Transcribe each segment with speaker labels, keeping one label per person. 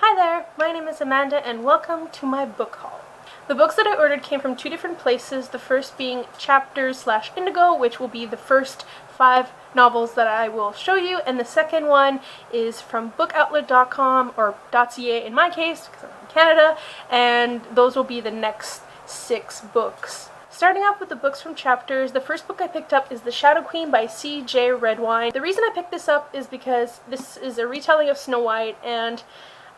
Speaker 1: Hi there, my name is Amanda and welcome to my book haul. The books that I ordered came from two different places, the first being Chapters/Indigo, which will be the first 5 novels that I will show you, and the second one is from Bookoutlet.com, or .ca in my case, because I'm in Canada, and those will be the next 6 books. Starting off with the books from Chapters, the first book I picked up is The Shadow Queen by C.J. Redwine. The reason I picked this up is because this is a retelling of Snow White, and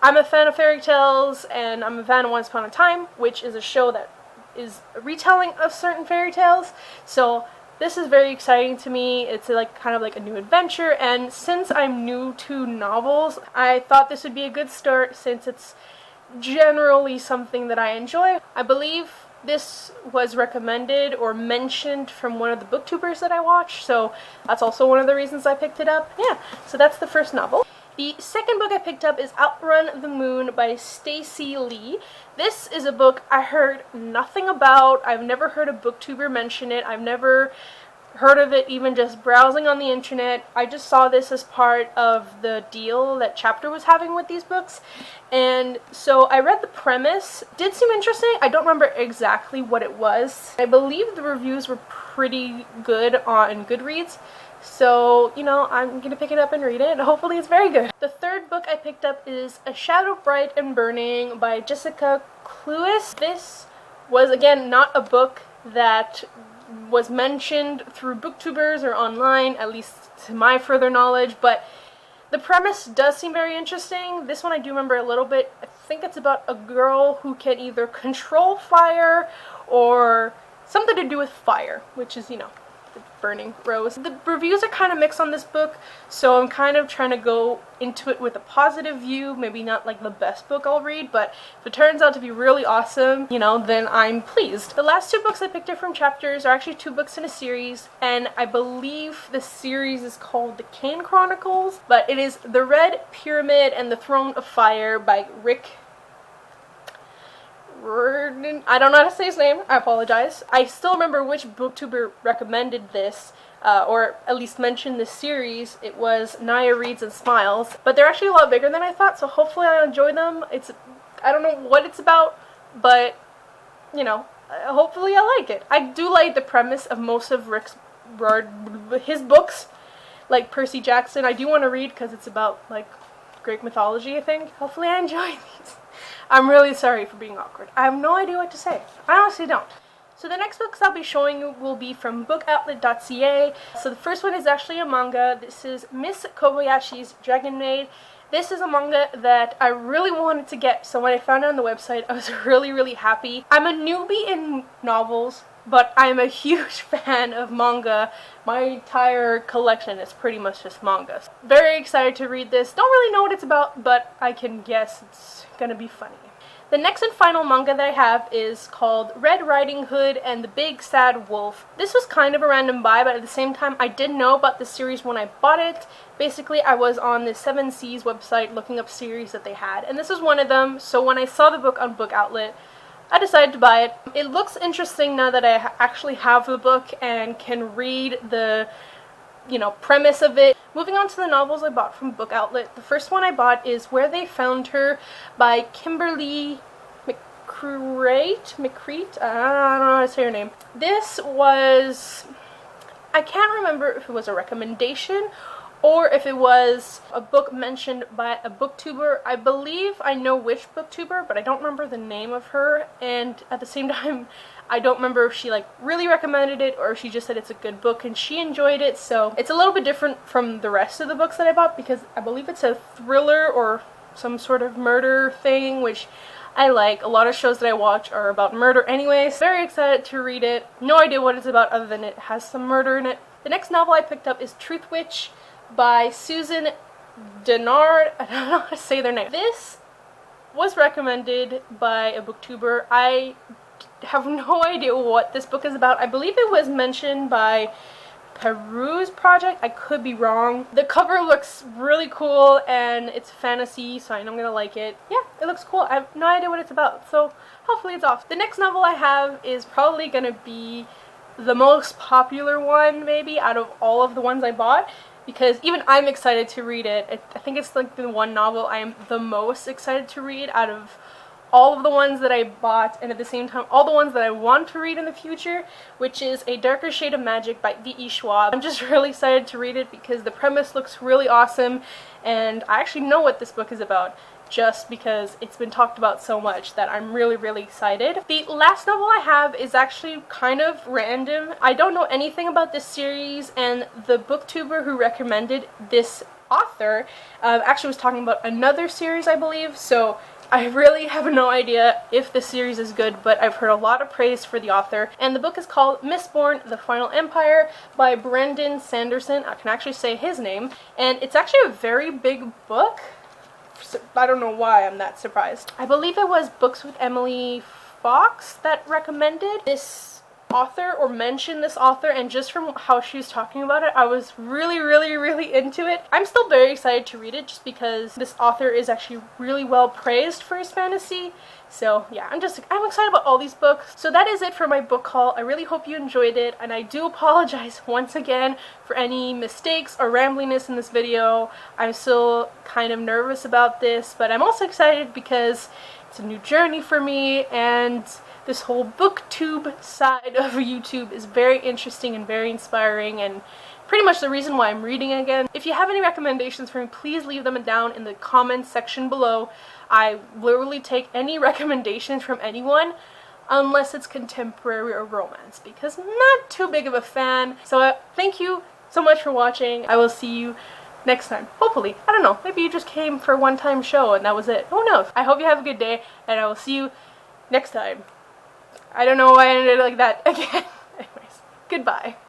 Speaker 1: I'm a fan of fairy tales, and I'm a fan of Once Upon a Time, which is a show that is a retelling of certain fairy tales, so this is very exciting to me. It's kind of like a new adventure, and since I'm new to novels, I thought this would be a good start since it's generally something that I enjoy. I believe this was recommended or mentioned from one of the booktubers that I watch, so that's also one of the reasons I picked it up. Yeah, so that's the first novel. The second book I picked up is Outrun the Moon by Stacey Lee. This is a book I heard nothing about. I've never heard a booktuber mention it. I've never heard of it even just browsing on the internet. I just saw this as part of the deal that Chapter was having with these books. And so I read the premise. It did seem interesting. I don't remember exactly what it was. I believe the reviews were pretty good on Goodreads. So, I'm going to pick it up and read it, and hopefully it's very good. The third book I picked up is A Shadow Bright and Burning by Jessica Cluess. This was, again, not a book that was mentioned through booktubers or online, at least to my further knowledge, but the premise does seem very interesting. This one I do remember a little bit. I think it's about a girl who can either control fire or something to do with fire, which is, the burning rose. The reviews are kind of mixed on this book, so I'm kind of trying to go into it with a positive view. Maybe not like the best book I'll read, but if it turns out to be really awesome, then I'm pleased. The last 2 books I picked up from Chapters are actually 2 books in a series, and I believe the series is called The Kane Chronicles, but it is The Red Pyramid and the Throne of Fire by Rick. I don't know how to say his name, I apologize. I still remember which booktuber recommended this, or at least mentioned this series. It was Naya Reads and Smiles, but they're actually a lot bigger than I thought, so hopefully I enjoy them. I don't know what it's about, but, hopefully I like it. I do like the premise of most of his books, like Percy Jackson. I do want to read because it's about, Greek mythology, I think. Hopefully I enjoy these. I'm really sorry for being awkward. I have no idea what to say. I honestly don't. So the next books I'll be showing you will be from Bookoutlet.ca. So the first one is actually a manga. This is Miss Kobayashi's Dragon Maid. This is a manga that I really wanted to get, so when I found it on the website, I was really, really happy. I'm a newbie in novels, but I'm a huge fan of manga. My entire collection is pretty much just mangas. Very excited to read this. Don't really know what it's about, but I can guess it's gonna be funny. The next and final manga that I have is called Red Riding Hood and the Big Sad Wolf. This was kind of a random buy, but at the same time I did know about the series when I bought it. Basically, I was on the 7 Seas website looking up series that they had, and this is one of them, so when I saw the book on Book Outlet, I decided to buy it. It looks interesting now that I actually have the book and can read the, premise of it. Moving on to the novels I bought from Book Outlet. The first one I bought is Where They Found Her by Kimberly McCreate? I don't know how to say her name. This was, I can't remember if it was a recommendation or if it was a book mentioned by a booktuber. I believe I know which booktuber, but I don't remember the name of her, and at the same time, I don't remember if she really recommended it or if she just said it's a good book and she enjoyed it. So it's a little bit different from the rest of the books that I bought because I believe it's a thriller or some sort of murder thing, which I like. A lot of shows that I watch are about murder anyways. Very excited to read it. No idea what it's about other than it has some murder in it. The next novel I picked up is Truth Witch by Susan Denard. I don't know how to say their name. This was recommended by a booktuber. I have no idea what this book is about. I believe it was mentioned by Peru's Project. I could be wrong. The cover looks really cool and it's fantasy, so I know I'm gonna like it. Yeah, it looks cool. I have no idea what it's about, so hopefully it's off. The next novel I have is probably gonna be the most popular one, maybe, out of all of the ones I bought. because even I'm excited to read it. I think it's like the one novel I am the most excited to read out of all of the ones that I bought, and at the same time all the ones that I want to read in the future, which is A Darker Shade of Magic by V.E. Schwab. I'm just really excited to read it because the premise looks really awesome, and I actually know what this book is about just because it's been talked about so much that I'm really excited. The last novel I have is actually kind of random. I don't know anything about this series, and the booktuber who recommended this author actually was talking about another series, I believe, so I really have no idea if the series is good, but I've heard a lot of praise for the author. And the book is called Mistborn: The Final Empire by Brandon Sanderson. I can actually say his name. And it's actually a very big book. So I don't know why I'm that surprised. I believe it was Books with Emily Fox that recommended this author or mentioned this author, and just from how she was talking about it, I was really into it. I'm still very excited to read it just because this author is actually really well praised for his fantasy. So yeah, I'm excited about all these books. So that is it for my book haul. I really hope you enjoyed it, and I do apologize once again for any mistakes or rambliness in this video. I'm still kind of nervous about this, but I'm also excited because it's a new journey for me, and this whole booktube side of YouTube is very interesting and very inspiring, and pretty much the reason why I'm reading again. If you have any recommendations for me, please leave them down in the comments section below. I literally take any recommendations from anyone, unless it's contemporary or romance, because I'm not too big of a fan. So thank you so much for watching. I will see you next time. Hopefully. I don't know. Maybe you just came for a one-time show and that was it. Who knows? I hope you have a good day, and I will see you next time. I don't know why I ended it like that again. Anyways, goodbye.